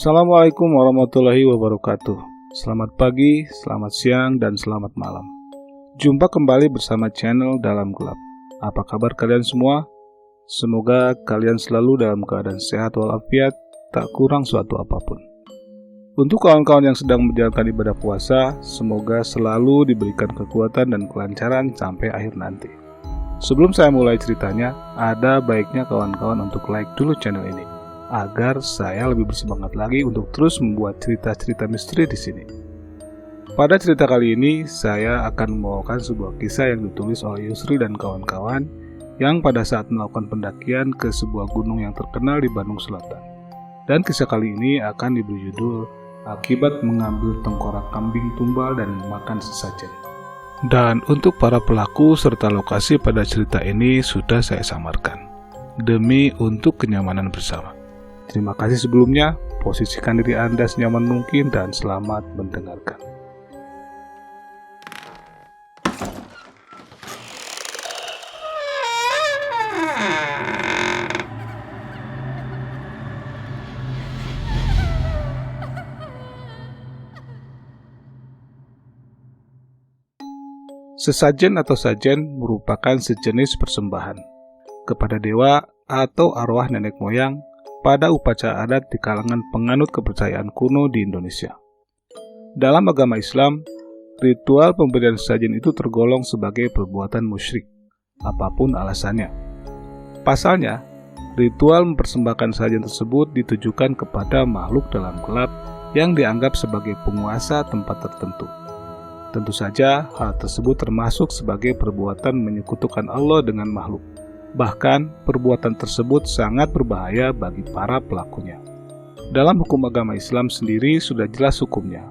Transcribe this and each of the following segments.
Assalamualaikum warahmatullahi wabarakatuh. Selamat pagi, selamat siang, dan selamat malam. Jumpa kembali bersama channel Dalam Gelap. Apa kabar kalian semua? Semoga kalian selalu dalam keadaan sehat walafiat, tak kurang suatu apapun. Untuk kawan-kawan yang sedang menjalankan ibadah puasa, semoga selalu diberikan kekuatan dan kelancaran sampai akhir nanti. Sebelum saya mulai ceritanya, ada baiknya kawan-kawan untuk like dulu channel ini, agar saya lebih bersemangat lagi untuk terus membuat cerita-cerita misteri di sini. Pada cerita kali ini, saya akan membawakan sebuah kisah yang ditulis oleh Yusri dan kawan-kawan yang pada saat melakukan pendakian ke sebuah gunung yang terkenal di Bandung Selatan. Dan kisah kali ini akan diberi judul Akibat Mengambil Tengkorak Kambing Tumbal dan Makan Sesajen. Dan untuk para pelaku serta lokasi pada cerita ini sudah saya samarkan, demi untuk kenyamanan bersama. Terima kasih sebelumnya, posisikan diri Anda senyaman mungkin dan selamat mendengarkan. Sesajen atau sajen merupakan sejenis persembahan kepada dewa atau arwah nenek moyang pada upacara adat di kalangan penganut kepercayaan kuno di Indonesia. Dalam agama Islam, ritual pemberian sesajen itu tergolong sebagai perbuatan musyrik, apapun alasannya. Pasalnya, ritual mempersembahkan sesajen tersebut ditujukan kepada makhluk dalam gelap yang dianggap sebagai penguasa tempat tertentu. Tentu saja, hal tersebut termasuk sebagai perbuatan menyekutukan Allah dengan makhluk. Bahkan, perbuatan tersebut sangat berbahaya bagi para pelakunya. Dalam hukum agama Islam sendiri sudah jelas hukumnya,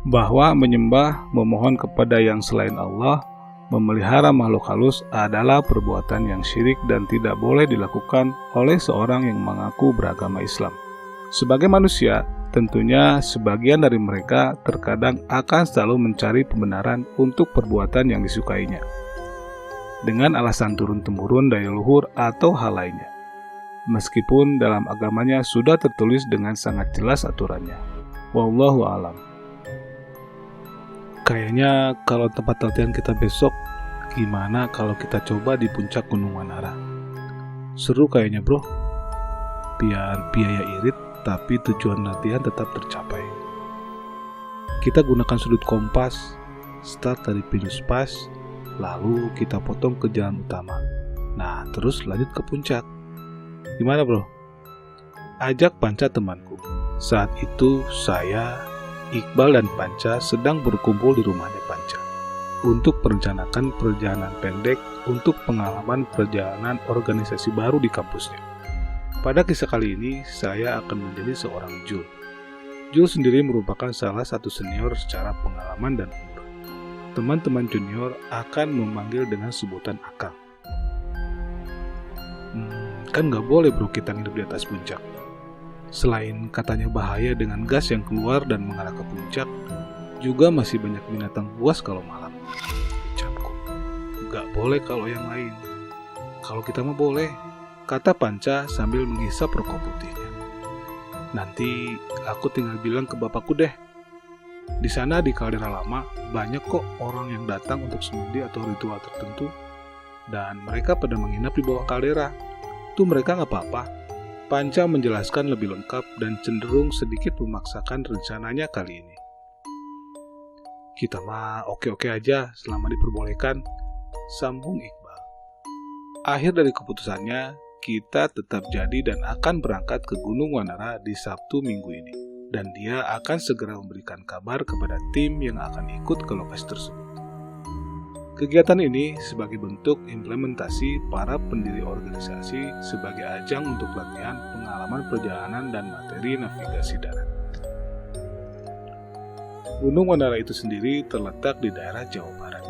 bahwa menyembah, memohon kepada yang selain Allah, memelihara makhluk halus adalah perbuatan yang syirik dan tidak boleh dilakukan oleh seorang yang mengaku beragama Islam. Sebagai manusia, tentunya sebagian dari mereka terkadang akan selalu mencari pembenaran untuk perbuatan yang disukainya, dengan alasan turun-temurun dari leluhur atau hal lainnya. Meskipun dalam agamanya sudah tertulis dengan sangat jelas aturannya. Wallahu a'lam. Kayaknya kalau tempat latihan kita besok, gimana kalau kita coba di puncak Gunung Wanara? Seru kayaknya bro. Biar biaya irit, tapi tujuan latihan tetap tercapai. Kita gunakan sudut kompas, start dari pinus pas, lalu kita potong ke jalan utama. Nah, terus lanjut ke puncak. Gimana bro? Ajak Panca temanku. Saat itu saya, Iqbal dan Panca sedang berkumpul di rumahnya Panca untuk merencanakan perjalanan pendek untuk pengalaman perjalanan organisasi baru di kampusnya. Pada kisah kali ini, saya akan menjadi seorang Jul. Jul sendiri merupakan salah satu senior secara pengalaman dan umur. Teman-teman junior akan memanggil dengan sebutan Akang. Kan nggak boleh bro kita nginep di atas puncak. Selain katanya bahaya dengan gas yang keluar dan mengarah ke puncak, juga masih banyak binatang buas kalau malam. Ucapku, nggak boleh kalau yang lain. Kalau kita mah boleh, kata Panca sambil menghisap rokok putihnya. Nanti aku tinggal bilang ke bapakku deh. Di sana di kaldera lama banyak kok orang yang datang untuk semedi atau ritual tertentu, dan mereka pada menginap di bawah kaldera. Tuh mereka nggak apa-apa. Panca menjelaskan lebih lengkap dan cenderung sedikit memaksakan rencananya kali ini. Kita mah oke-oke aja selama diperbolehkan, sambung Iqbal. Akhir dari keputusannya, kita tetap jadi dan akan berangkat ke Gunung Wanara di Sabtu minggu ini. Dan dia akan segera memberikan kabar kepada tim yang akan ikut ke lokasi tersebut. Kegiatan ini sebagai bentuk implementasi para pendiri organisasi sebagai ajang untuk latihan pengalaman perjalanan dan materi navigasi darat. Gunung Wanara itu sendiri terletak di daerah Jawa Barat,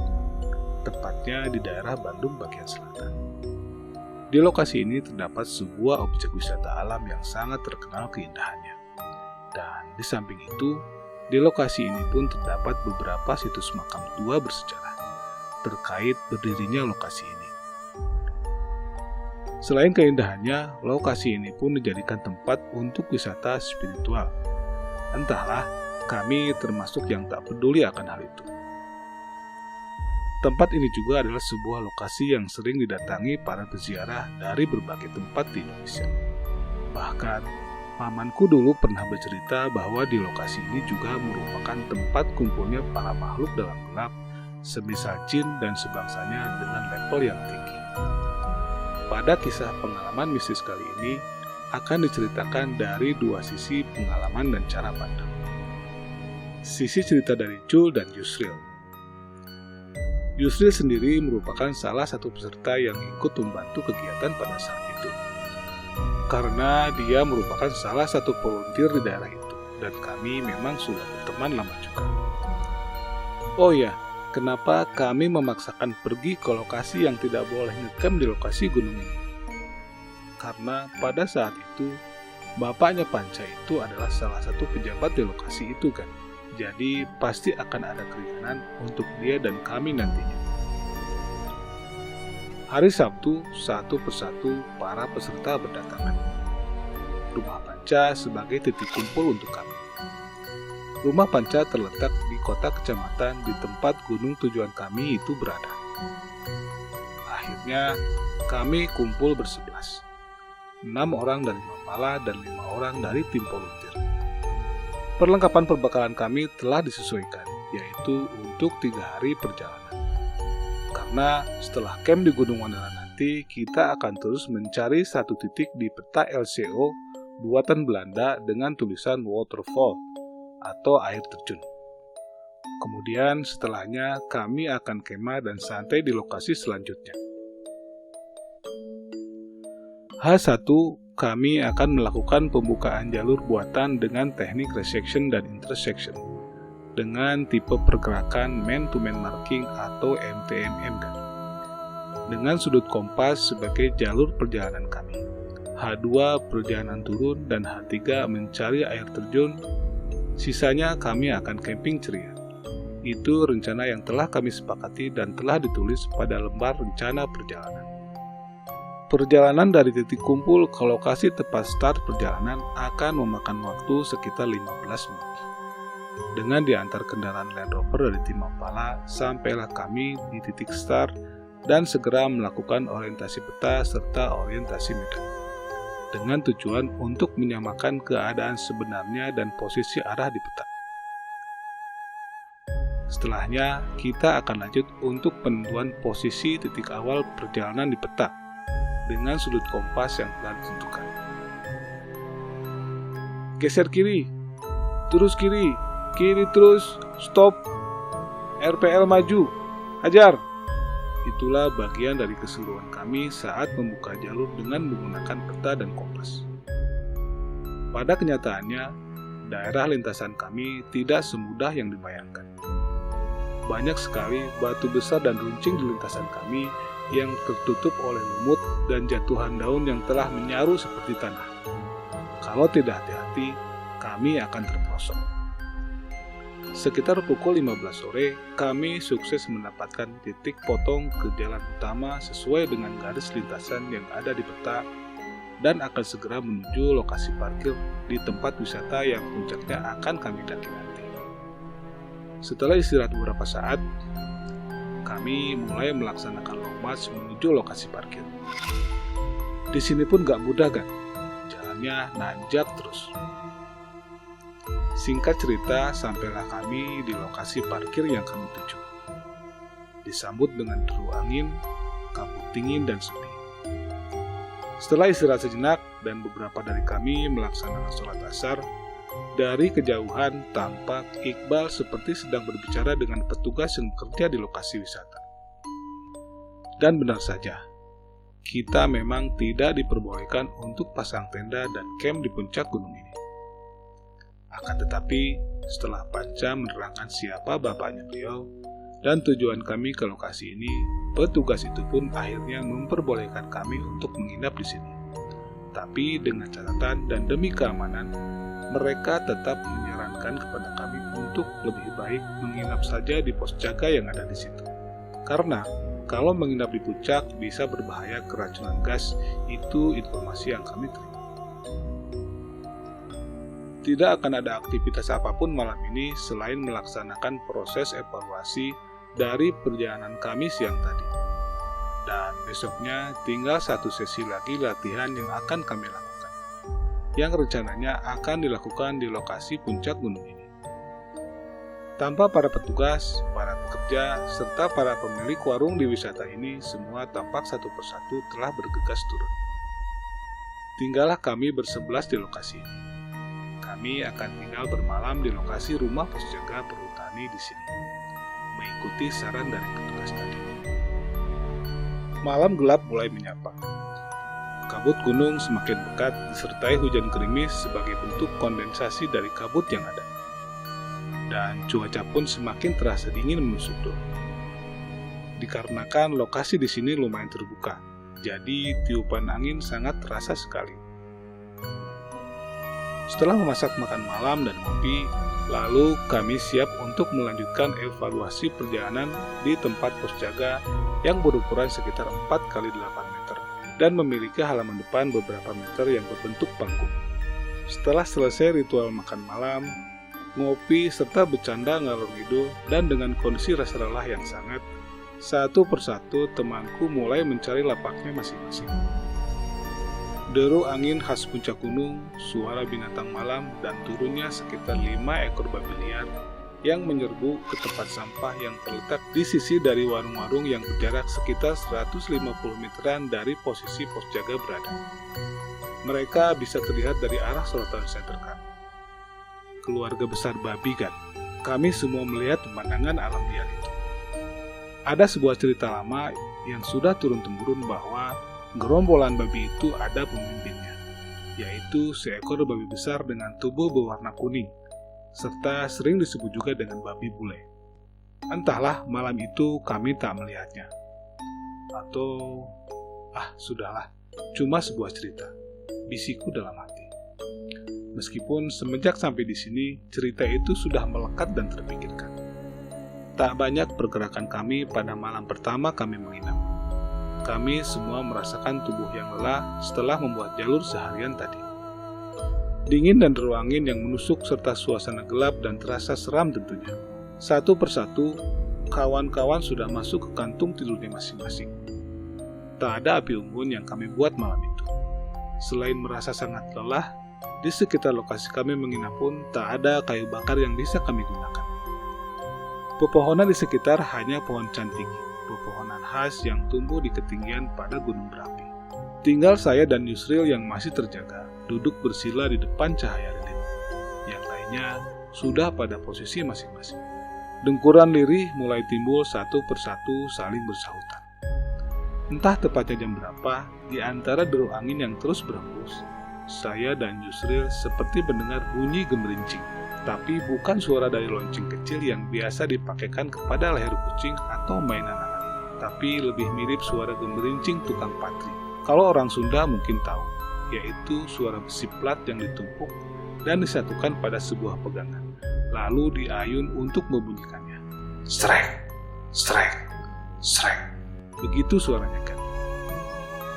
tepatnya di daerah Bandung bagian selatan. Di lokasi ini terdapat sebuah objek wisata alam yang sangat terkenal keindahannya. Dan di samping itu, di lokasi ini pun terdapat beberapa situs makam tua bersejarah terkait berdirinya lokasi ini. Selain keindahannya, lokasi ini pun dijadikan tempat untuk wisata spiritual Entahlah, kami termasuk yang tak peduli akan hal itu. Tempat ini juga adalah sebuah lokasi yang sering didatangi para peziarah dari berbagai tempat di Indonesia. Bahkan, pamanku dulu pernah bercerita bahwa di lokasi ini juga merupakan tempat kumpulnya para makhluk dalam gelap, semisal jin dan sebangsanya dengan level yang tinggi. Pada kisah pengalaman mistis kali ini, akan diceritakan dari dua sisi pengalaman dan cara pandang. Sisi cerita dari Jul dan Yusril. Yusril sendiri merupakan salah satu peserta yang ikut membantu kegiatan pada saat itu. Karena dia merupakan salah satu volunteer di daerah itu, dan kami memang sudah berteman lama juga. Oh ya, kenapa kami memaksakan pergi ke lokasi yang tidak boleh ngecamp di lokasi gunung ini? Karena pada saat itu, bapaknya Panca itu adalah salah satu pejabat di lokasi itu kan. Jadi pasti akan ada keringanan untuk dia dan kami nantinya. Hari Sabtu, satu persatu para peserta berdatangan. Rumah Panca sebagai titik kumpul untuk kami. Rumah Panca terletak di kota kecamatan di tempat gunung tujuan kami itu berada. Akhirnya, kami kumpul bersebelas. 6 orang dari Mapala dan 5 orang dari tim volunteer. Perlengkapan perbekalan kami telah disesuaikan, yaitu untuk 3 hari perjalanan. Karena setelah camp di Gunung Wandaran nanti, kita akan terus mencari satu titik di peta LCO buatan Belanda dengan tulisan waterfall atau air terjun. Kemudian setelahnya kami akan kemah dan santai di lokasi selanjutnya. H1, kami akan melakukan pembukaan jalur buatan dengan teknik resection dan intersection dengan tipe pergerakan man-to-man marking atau MTMM dengan sudut kompas sebagai jalur perjalanan kami. H2 perjalanan turun dan H3 mencari air terjun. Sisanya kami akan camping ceria. Itu rencana yang telah kami sepakati dan telah ditulis pada lembar rencana perjalanan. Perjalanan dari titik kumpul ke lokasi tempat start perjalanan akan memakan waktu sekitar 15 menit. Dengan diantar kendaraan Land Rover dari tim Mapala, sampailah kami di titik start dan segera melakukan orientasi peta serta orientasi medan. Dengan tujuan untuk menyamakan keadaan sebenarnya dan posisi arah di peta. Setelahnya, kita akan lanjut untuk penentuan posisi titik awal perjalanan di peta dengan sudut kompas yang telah ditentukan. Geser kiri, terus kiri, kiri terus, stop, RPL maju, hajar. Itulah bagian dari keseruan kami saat membuka jalur dengan menggunakan peta dan kompas. Pada kenyataannya, daerah lintasan kami tidak semudah yang dibayangkan. Banyak sekali batu besar dan runcing di lintasan kami yang tertutup oleh lumut dan jatuhan daun yang telah menyaru seperti tanah. Kalau tidak hati-hati, kami akan terperosok. Sekitar pukul 15 sore, kami sukses mendapatkan titik potong ke jalan utama sesuai dengan garis lintasan yang ada di peta dan akan segera menuju lokasi parkir di tempat wisata yang puncaknya akan kami daki nanti. Setelah istirahat beberapa saat, kami mulai melaksanakan long march menuju lokasi parkir. Di sini pun gak mudah kan, jalannya nanjak terus. Singkat cerita, sampailah kami di lokasi parkir yang kami tuju. Disambut dengan deru angin, kabut dingin dan sepi. Setelah istirahat sejenak dan beberapa dari kami melaksanakan sholat asar, dari kejauhan tampak Iqbal seperti sedang berbicara dengan petugas yang bekerja di lokasi wisata. Dan benar saja, kita memang tidak diperbolehkan untuk pasang tenda dan camp di puncak gunung ini. Akan tetapi, setelah Panca menerangkan siapa bapaknya beliau dan tujuan kami ke lokasi ini, petugas itu pun akhirnya memperbolehkan kami untuk menginap di sini. Tapi dengan catatan dan demi keamanan, mereka tetap menyarankan kepada kami untuk lebih baik menginap saja di pos jaga yang ada di situ. Karena kalau menginap di puncak bisa berbahaya keracunan gas, itu informasi yang kami terima. Tidak akan ada aktivitas apapun malam ini selain melaksanakan proses evaluasi dari perjalanan kami siang tadi. Dan besoknya tinggal satu sesi lagi latihan yang akan kami lakukan, yang rencananya akan dilakukan di lokasi puncak gunung ini. Tanpa para petugas, para pekerja, serta para pemilik warung di wisata ini, semua tampak satu persatu telah bergegas turun. Tinggallah kami bersebelas di lokasi ini. Kami akan tinggal bermalam di lokasi rumah pos jaga perhutani di sini, mengikuti saran dari petugas tadi. Malam gelap mulai menyapa. Kabut gunung semakin pekat disertai hujan gerimis sebagai bentuk kondensasi dari kabut yang ada. Dan cuaca pun semakin terasa dingin menusuk doa. Dikarenakan lokasi di sini lumayan terbuka, jadi tiupan angin sangat terasa sekali. Setelah memasak makan malam dan ngopi, lalu kami siap untuk melanjutkan evaluasi perjalanan di tempat pos jaga yang berukuran sekitar 4x8 meter dan memiliki halaman depan beberapa meter yang berbentuk panggung. Setelah selesai ritual makan malam, ngopi, serta bercanda ngalor ngidul, dan dengan kondisi rasa lelah yang sangat, satu persatu temanku mulai mencari lapaknya masing-masing. Deru angin khas puncak gunung, suara binatang malam, dan turunnya sekitar 5 ekor babi liar yang menyerbu ke tempat sampah yang terletak di sisi dari warung-warung yang berjarak sekitar 150 meteran dari posisi pos jaga berada. Mereka bisa terlihat dari arah selatan center kami. Keluarga besar babi kan, kami semua melihat pemandangan alam liar itu. Ada sebuah cerita lama yang sudah turun-temurun bahwa gerombolan babi itu ada pemimpinnya, yaitu seekor babi besar dengan tubuh berwarna kuning, serta sering disebut juga dengan babi bule. Entahlah, malam itu kami tak melihatnya. Atau, sudahlah, cuma sebuah cerita, bisiku dalam hati. Meskipun semenjak sampai di sini, cerita itu sudah melekat dan terpikirkan. Tak banyak pergerakan kami pada malam pertama kami menginap. Kami semua merasakan tubuh yang lelah setelah membuat jalur seharian tadi. Dingin dan deru angin yang menusuk serta suasana gelap dan terasa seram tentunya. Satu persatu, kawan-kawan sudah masuk ke kantung tidurnya masing-masing. Tak ada api unggun yang kami buat malam itu. Selain merasa sangat lelah, di sekitar lokasi kami menginap pun tak ada kayu bakar yang bisa kami gunakan. Pepohonan di sekitar hanya pohon cantik, pepohonan khas yang tumbuh di ketinggian pada gunung berapi. Tinggal saya dan Yusril yang masih terjaga, duduk bersila di depan cahaya lilin. Yang lainnya sudah pada posisi masing-masing. Dengkuran lirih mulai timbul satu persatu saling bersahutan. Entah tepatnya jam berapa, di antara deru angin yang terus berhembus, saya dan Yusril seperti mendengar bunyi gemerincing. Tapi bukan suara dari lonceng kecil yang biasa dipakaikan kepada leher kucing atau mainan anak, tapi lebih mirip suara gemerincing tukang patri. Kalau orang Sunda mungkin tahu, yaitu suara besi plat yang ditumpuk dan disatukan pada sebuah pegangan, lalu diayun untuk membunyikannya. Srek, srek, srek. Begitu suaranya kan.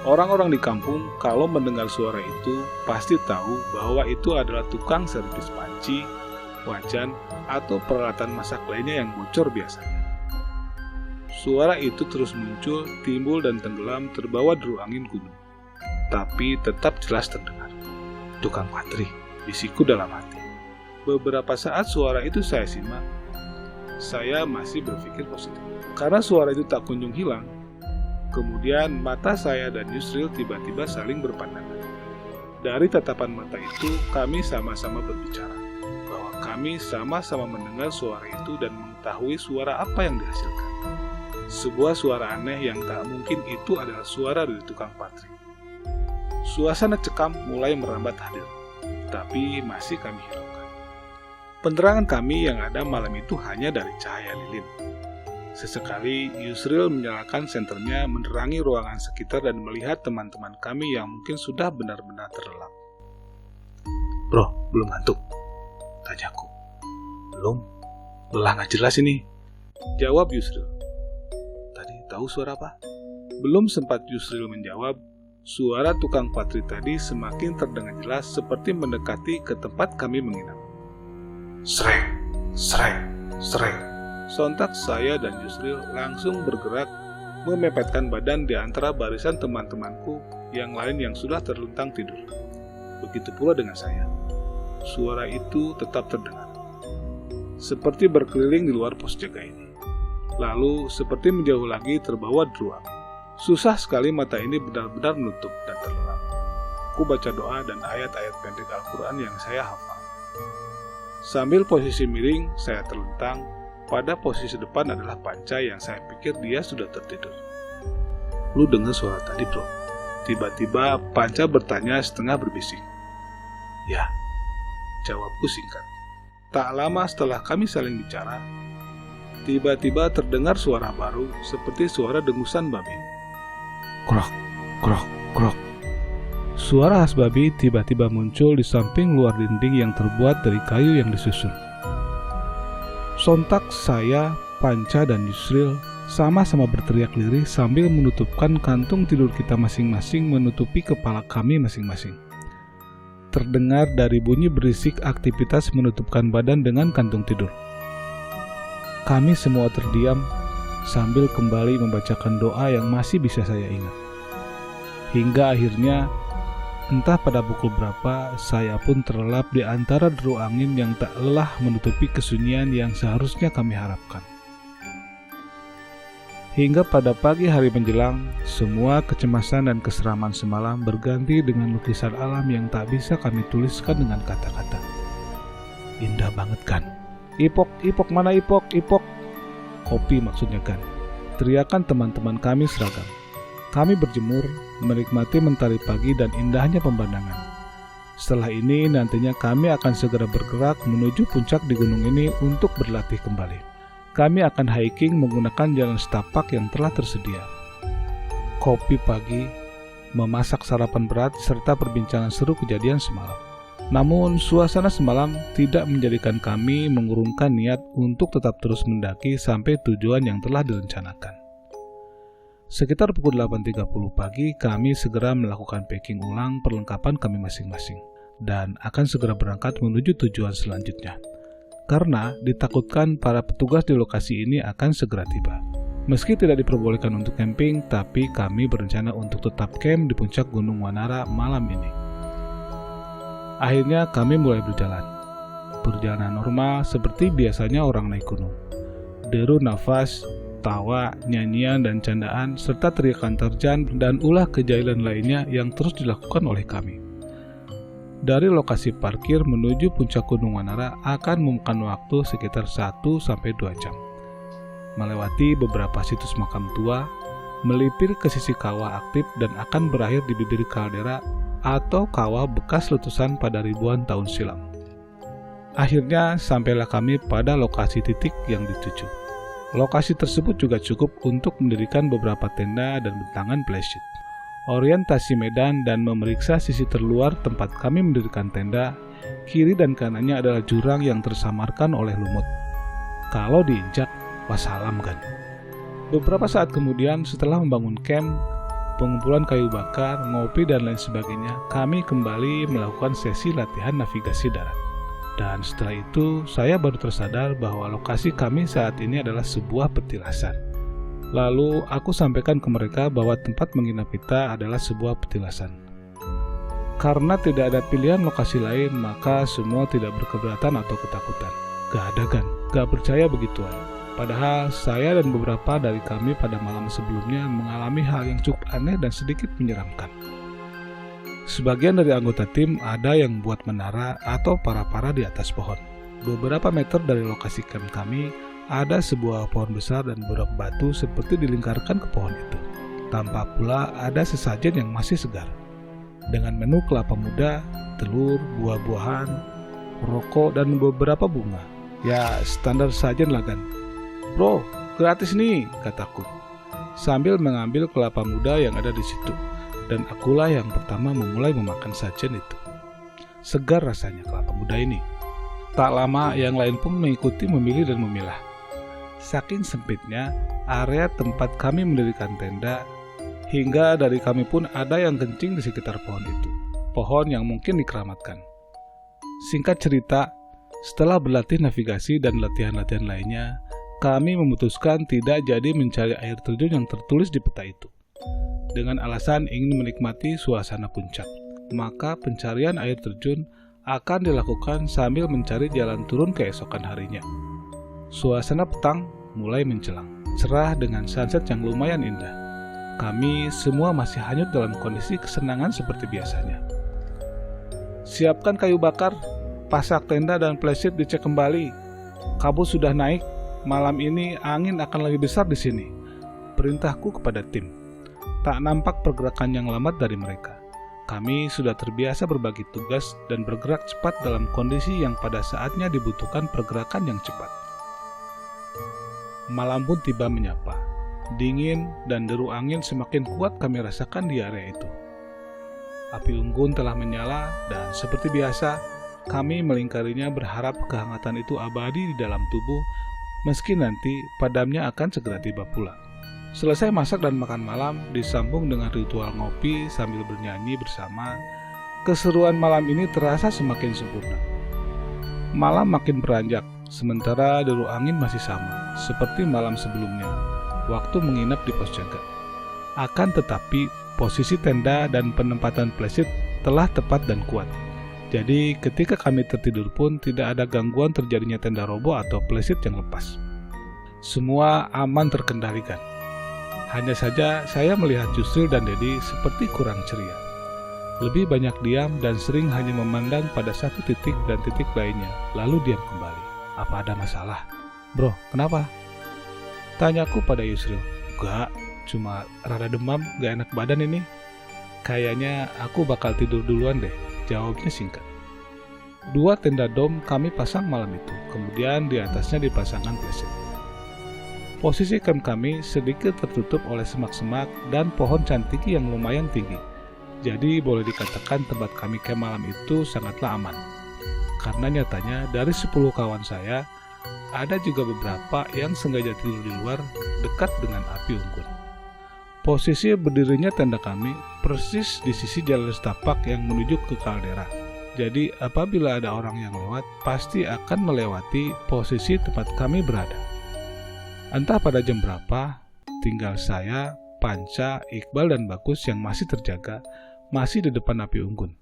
Orang-orang di kampung kalau mendengar suara itu pasti tahu bahwa itu adalah tukang servis panci, wajan, atau peralatan masak lainnya yang bocor biasanya. Suara itu terus muncul, timbul dan tenggelam terbawa deru angin gunung. Tapi tetap jelas terdengar. Tukang patri, bisiku dalam hati. Beberapa saat suara itu saya simak. Saya masih berpikir positif. Karena suara itu tak kunjung hilang. Kemudian mata saya dan Yusril tiba-tiba saling berpandangan. Dari tatapan mata itu kami sama-sama berbicara. Kami sama-sama mendengar suara itu dan mengetahui suara apa yang dihasilkan. Sebuah suara aneh yang tak mungkin itu adalah suara dari tukang patri. Suasana cekam mulai merambat hadir, tapi masih kami hiraukan. Penerangan kami yang ada malam itu hanya dari cahaya lilin. Sesekali Yusril menyalakan senternya menerangi ruangan sekitar dan melihat teman-teman kami yang mungkin sudah benar-benar terlelap. Bro, belum ngantuk? Tanyaku. Belum, lelah nggak jelas ini. Jawab Yusril. Tadi tahu suara apa? Belum sempat Yusril menjawab, Suara tukang patri tadi semakin terdengar jelas seperti mendekati ke tempat kami menginap. Sreng, sreng, sreng. Sontak saya dan Yusril langsung bergerak memepetkan badan di antara barisan teman-temanku yang lain yang sudah terlentang tidur. Begitu pula dengan saya. Suara itu tetap terdengar, seperti berkeliling di luar pos jaga ini. Lalu seperti menjauh lagi terbawa ruang. Susah sekali mata ini benar-benar menutup dan terlelap. Ku baca doa dan ayat-ayat pendek Al-Quran yang saya hafal. Sambil posisi miring, saya terlentang. Pada posisi depan adalah Panca yang saya pikir dia sudah tertidur. Lu dengar suara tadi, bro? Tiba-tiba Panca bertanya setengah berbisik. Ya, jawabku singkat. Tak lama setelah kami saling bicara, tiba-tiba terdengar suara baru seperti suara dengusan babi. Krok, krok, krok. Suara khas babi tiba-tiba muncul di samping luar dinding yang terbuat dari kayu yang disusun. Sontak saya, Panca, dan Yusril sama-sama berteriak lirih sambil menutupkan kantung tidur kita masing-masing menutupi kepala kami masing-masing. Terdengar dari bunyi berisik aktivitas menutupkan badan dengan kantung tidur. Kami semua terdiam sambil kembali membacakan doa yang masih bisa saya ingat. Hingga akhirnya, entah pada pukul berapa, saya pun terlelap di antara deru angin yang tak lelah menutupi kesunyian yang seharusnya kami harapkan. Hingga pada pagi hari menjelang, semua kecemasan dan keseraman semalam berganti dengan lukisan alam yang tak bisa kami tuliskan dengan kata-kata. Indah banget kan? Ipok, Ipok, mana Ipok, Ipok? Kopi maksudnya kan? Teriakan teman-teman kami seragam. Kami berjemur, menikmati mentari pagi dan indahnya pemandangan. Setelah ini nantinya kami akan segera bergerak menuju puncak di gunung ini untuk berlatih kembali. Kami akan hiking menggunakan jalan setapak yang telah tersedia. Kopi pagi, memasak sarapan berat, serta perbincangan seru kejadian semalam. Namun, suasana semalam tidak menjadikan kami mengurungkan niat untuk tetap terus mendaki sampai tujuan yang telah direncanakan. Sekitar pukul 8.30 pagi, kami segera melakukan packing ulang perlengkapan kami masing-masing dan akan segera berangkat menuju tujuan selanjutnya. Karena ditakutkan para petugas di lokasi ini akan segera tiba. Meski tidak diperbolehkan untuk camping, tapi kami berencana untuk tetap camp di puncak Gunung Wanara malam ini. Akhirnya kami mulai berjalan. Perjalanan normal seperti biasanya orang naik gunung. Deru nafas, tawa, nyanyian dan candaan, serta teriakan terjan dan ulah kejailan lainnya yang terus dilakukan oleh kami. Dari lokasi parkir menuju puncak Gunung Wanara akan memakan waktu sekitar 1-2 jam. Melewati beberapa situs makam tua, melipir ke sisi kawah aktif dan akan berakhir di bibir kaldera atau kawah bekas letusan pada ribuan tahun silam. Akhirnya sampailah kami pada lokasi titik yang dituju. Lokasi tersebut juga cukup untuk mendirikan beberapa tenda dan bentangan flysheet. Orientasi medan dan memeriksa sisi terluar tempat kami mendirikan tenda, kiri dan kanannya adalah jurang yang tersamarkan oleh lumut. Kalau diinjak, wassalam kan. Beberapa saat kemudian setelah membangun camp, pengumpulan kayu bakar, ngopi dan lain sebagainya, kami kembali melakukan sesi latihan navigasi darat. Dan setelah itu, saya baru tersadar bahwa lokasi kami saat ini adalah sebuah petilasan. Lalu, aku sampaikan ke mereka bahwa tempat menginap kita adalah sebuah petilasan. Karena tidak ada pilihan lokasi lain, maka semua tidak berkeberatan atau ketakutan. Gak ada kan? Gak percaya begituan. Padahal, saya dan beberapa dari kami pada malam sebelumnya mengalami hal yang cukup aneh dan sedikit menyeramkan. Sebagian dari anggota tim ada yang buat menara atau para-para di atas pohon. Beberapa meter dari lokasi camp kami, ada sebuah pohon besar dan beberapa batu seperti dilingkarkan ke pohon itu. Tampak pula ada sesajen yang masih segar, dengan menu kelapa muda, telur, buah-buahan, rokok, dan beberapa bunga. Ya, standar sajen lah kan. Bro, gratis nih, kataku, sambil mengambil kelapa muda yang ada di situ. Dan akulah yang pertama memulai memakan sajen itu. Segar rasanya kelapa muda ini. Tak lama yang lain pun mengikuti memilih dan memilah. Saking sempitnya area tempat kami mendirikan tenda, hingga dari kami pun ada yang kencing di sekitar pohon itu, pohon yang mungkin dikeramatkan. Singkat cerita, setelah berlatih navigasi dan latihan-latihan lainnya, kami memutuskan tidak jadi mencari air terjun yang tertulis di peta itu. Dengan alasan ingin menikmati suasana puncak, maka pencarian air terjun akan dilakukan sambil mencari jalan turun keesokan harinya. Suasana petang mulai menjelang, cerah dengan sunset yang lumayan indah. Kami semua masih hanyut dalam kondisi kesenangan seperti biasanya. Siapkan kayu bakar, pasak tenda dan flashlight dicek kembali. Kabut sudah naik, malam ini angin akan lebih besar di sini. Perintahku kepada tim. Tak nampak pergerakan yang lambat dari mereka. Kami sudah terbiasa berbagi tugas dan bergerak cepat dalam kondisi yang pada saatnya dibutuhkan pergerakan yang cepat. Malam pun tiba menyapa. Dingin dan deru angin semakin kuat kami rasakan di area itu. Api unggun telah menyala dan seperti biasa, kami melingkarinya berharap kehangatan itu abadi di dalam tubuh, meski nanti padamnya akan segera tiba pula. Selesai masak dan makan malam, disambung dengan ritual ngopi sambil bernyanyi bersama, keseruan malam ini terasa semakin sempurna. Malam makin beranjak, sementara deru angin masih sama, seperti malam sebelumnya, waktu menginap di pos jaga. Akan tetapi, posisi tenda dan penempatan flashlight telah tepat dan kuat. Jadi, ketika kami tertidur pun tidak ada gangguan terjadinya tenda roboh atau flashlight yang lepas. Semua aman terkendalikan. Hanya saja saya melihat Yusril dan Dedi seperti kurang ceria. Lebih banyak diam dan sering hanya memandang pada satu titik dan titik lainnya, lalu diam kembali. Apa ada masalah? Bro, kenapa? Tanyaku pada Yusril. Enggak, cuma rada demam, gak enak badan ini. Kayaknya aku bakal tidur duluan deh, jawabnya singkat. 2 tenda dom kami pasang malam itu, kemudian di atasnya dipasangkan flashlight. Posisi camp kami sedikit tertutup oleh semak-semak dan pohon cantiki yang lumayan tinggi. Jadi boleh dikatakan tempat kami camp malam itu sangatlah aman. Karena nyatanya dari 10 kawan saya, ada juga beberapa yang sengaja tidur di luar dekat dengan api unggun. Posisi berdirinya tenda kami persis di sisi jalan setapak yang menuju ke kaldera. Jadi apabila ada orang yang lewat, pasti akan melewati posisi tempat kami berada. Entah pada jam berapa, tinggal saya, Panca, Iqbal, dan Bagus yang masih terjaga, masih di depan api unggun.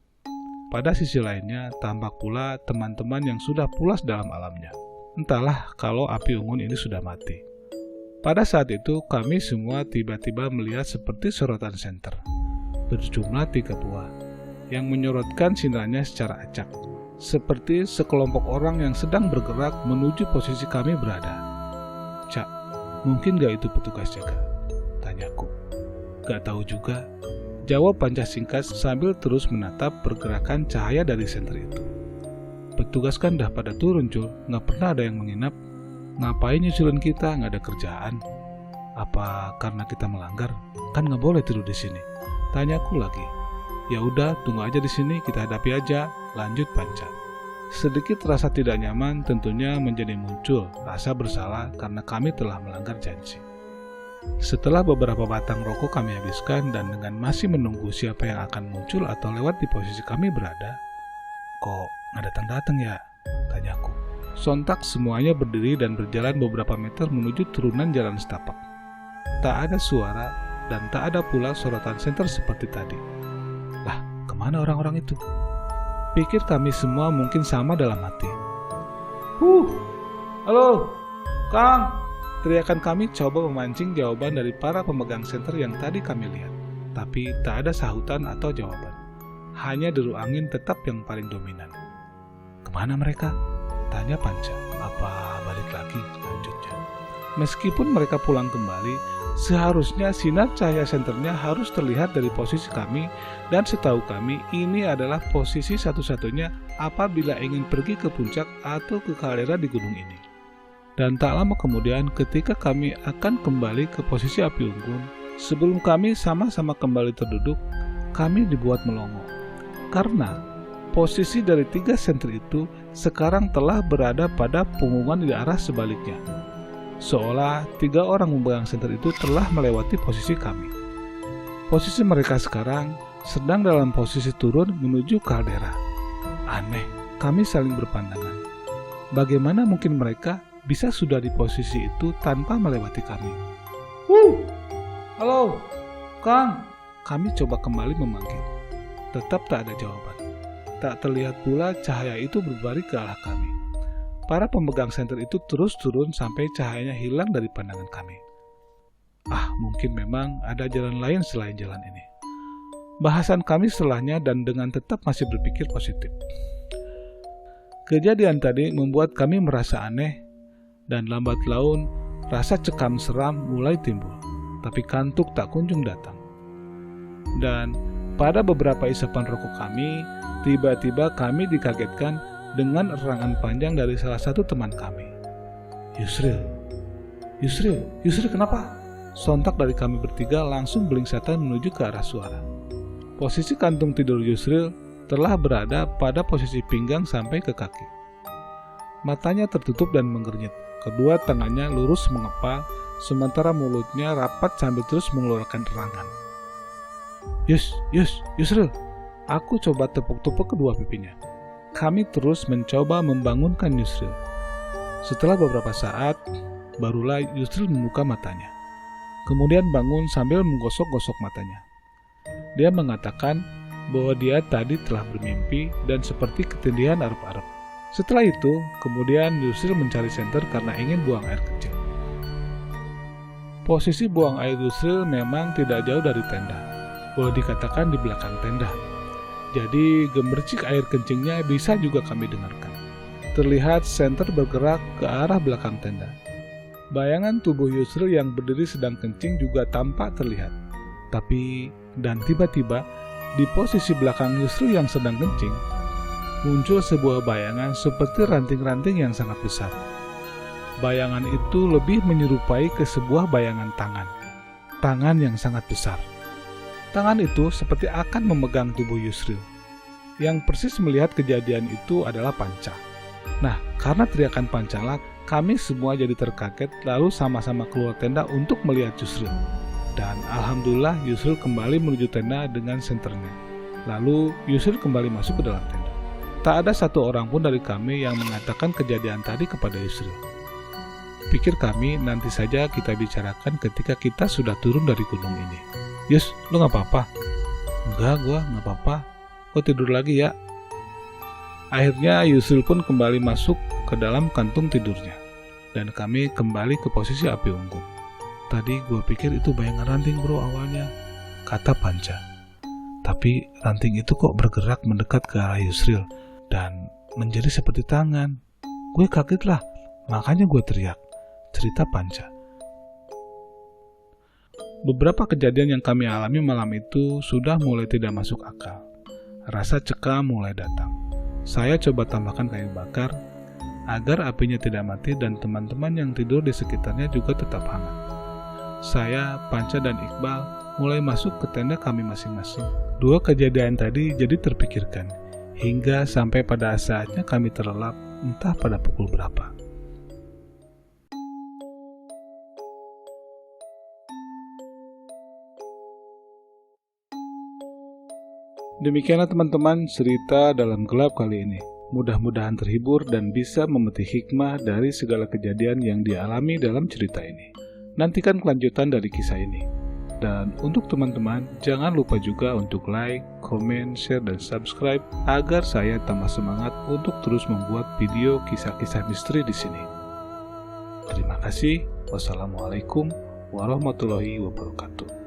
Pada sisi lainnya, tampak pula teman-teman yang sudah pulas dalam alamnya. Entahlah kalau api unggun ini sudah mati. Pada saat itu, kami semua tiba-tiba melihat seperti sorotan senter, berjumlah 3 buah, yang menyorotkan sinarnya secara acak, seperti sekelompok orang yang sedang bergerak menuju posisi kami berada. Cak, mungkin gak itu petugas jaga? Tanyaku. Gak tahu juga, jawab Panca singkat sambil terus menatap pergerakan cahaya dari senter itu. Petugas kan dah pada turun, Jul. Gak pernah ada yang menginap. Ngapain nyusulin kita? Gak ada kerjaan. Apa karena kita melanggar? Kan gak boleh tidur di sini. Tanyaku lagi. Ya udah, tunggu aja di sini, kita hadapi aja. Lanjut Panca. Sedikit rasa tidak nyaman tentunya menjadi muncul, rasa bersalah karena kami telah melanggar janji. Setelah beberapa batang rokok kami habiskan dan dengan masih menunggu siapa yang akan muncul atau lewat di posisi kami berada, kok nggak datang-datang ya? Tanyaku. Sontak semuanya berdiri dan berjalan beberapa meter menuju turunan jalan setapak. Tak ada suara dan tak ada pula sorotan senter seperti tadi. Lah, kemana orang-orang itu? Pikir kami semua mungkin sama dalam hati. Halo, Kang! Teriakan kami coba memancing jawaban dari para pemegang senter yang tadi kami lihat. Tapi tak ada sahutan atau jawaban. Hanya deru angin tetap yang paling dominan. Kemana mereka? Tanya Panca. Apa balik lagi? Lanjutnya. Meskipun mereka pulang kembali, seharusnya sinar cahaya senternya harus terlihat dari posisi kami, dan setahu kami ini adalah posisi satu-satunya apabila ingin pergi ke puncak atau ke kaldera di gunung ini. Dan tak lama kemudian ketika kami akan kembali ke posisi api unggun, sebelum kami sama-sama kembali terduduk, kami dibuat melongo. Karena posisi dari 3 senter itu sekarang telah berada pada punggungan di arah sebaliknya. Seolah 3 orang memegang senter itu telah melewati posisi kami. Posisi mereka sekarang sedang dalam posisi turun menuju kaldera. Aneh, kami saling berpandangan. Bagaimana mungkin mereka bisa sudah di posisi itu tanpa melewati kami? Halo, Kang. Kami coba kembali memanggil. Tetap tak ada jawaban. Tak terlihat pula cahaya itu berbalik ke arah kami. Para pemegang senter itu terus turun sampai cahayanya hilang dari pandangan kami. Mungkin memang ada jalan lain selain jalan ini. Bahasan kami setelahnya dan dengan tetap masih berpikir positif. Kejadian tadi membuat kami merasa aneh dan lambat laun rasa cekam seram mulai timbul, tapi kantuk tak kunjung datang. Dan pada beberapa isapan rokok kami, tiba-tiba kami dikagetkan dengan erangan panjang dari salah satu teman kami. Yusril, kenapa? Sontak dari kami bertiga langsung belingsatan menuju ke arah suara. Posisi kantung tidur Yusril telah berada pada posisi pinggang sampai ke kaki. Matanya tertutup dan menggernyit. Kedua tangannya lurus mengepal, sementara mulutnya rapat sambil terus mengeluarkan erangan. Yusril. Aku coba tepuk-tepuk kedua pipinya. Kami terus mencoba membangunkan Yusril. Setelah beberapa saat, barulah Yusril membuka matanya. Kemudian bangun sambil menggosok-gosok matanya. Dia mengatakan bahwa dia tadi telah bermimpi dan seperti ketindihan arep-arep. Setelah itu, kemudian Yusril mencari senter karena ingin buang air kecil. Posisi buang air Yusril memang tidak jauh dari tenda, boleh dikatakan di belakang tenda. Jadi gemercik air kencingnya bisa juga kami dengarkan. Terlihat senter bergerak ke arah belakang tenda. Bayangan tubuh Yusril yang berdiri sedang kencing juga tampak terlihat. Tapi, dan tiba-tiba, di posisi belakang Yusril yang sedang kencing, muncul sebuah bayangan seperti ranting-ranting yang sangat besar. Bayangan itu lebih menyerupai ke sebuah bayangan tangan. Tangan yang sangat besar. Tangan itu seperti akan memegang tubuh Yusril. Yang persis melihat kejadian itu adalah Panca. Nah, karena teriakan Pancalah, kami semua jadi terkaget lalu sama-sama keluar tenda untuk melihat Yusril. Dan alhamdulillah Yusril kembali menuju tenda dengan senternya. Lalu Yusril kembali masuk ke dalam tenda. Tak ada satu orang pun dari kami yang mengatakan kejadian tadi kepada Yusril. Pikir kami nanti saja kita bicarakan ketika kita sudah turun dari gunung ini. Yus, lu gak apa-apa? Enggak, gua gak apa-apa. Gua tidur lagi ya. Akhirnya Yusril pun kembali masuk ke dalam kantung tidurnya. Dan kami kembali ke posisi api unggun. Tadi gua pikir itu bayangan ranting bro awalnya, kata Panca. Tapi ranting itu kok bergerak mendekat ke arah Yusril dan menjadi seperti tangan. Gue kaget lah, makanya gue teriak, cerita Panca. Beberapa kejadian yang kami alami malam itu sudah mulai tidak masuk akal. Rasa cekam mulai datang. Saya coba tambahkan kayu bakar agar apinya tidak mati dan teman-teman yang tidur di sekitarnya juga tetap hangat. Saya, Panca, dan Iqbal mulai masuk ke tenda kami masing-masing. Dua kejadian tadi jadi terpikirkan, hingga sampai pada saatnya kami terlelap entah pada pukul berapa. Demikianlah teman-teman cerita dalam gelap kali ini. Mudah-mudahan terhibur dan bisa memetik hikmah dari segala kejadian yang dialami dalam cerita ini. Nantikan kelanjutan dari kisah ini. Dan untuk teman-teman, jangan lupa juga untuk like, komen, share, dan subscribe agar saya tambah semangat untuk terus membuat video kisah-kisah misteri di sini. Terima kasih. Wassalamualaikum warahmatullahi wabarakatuh.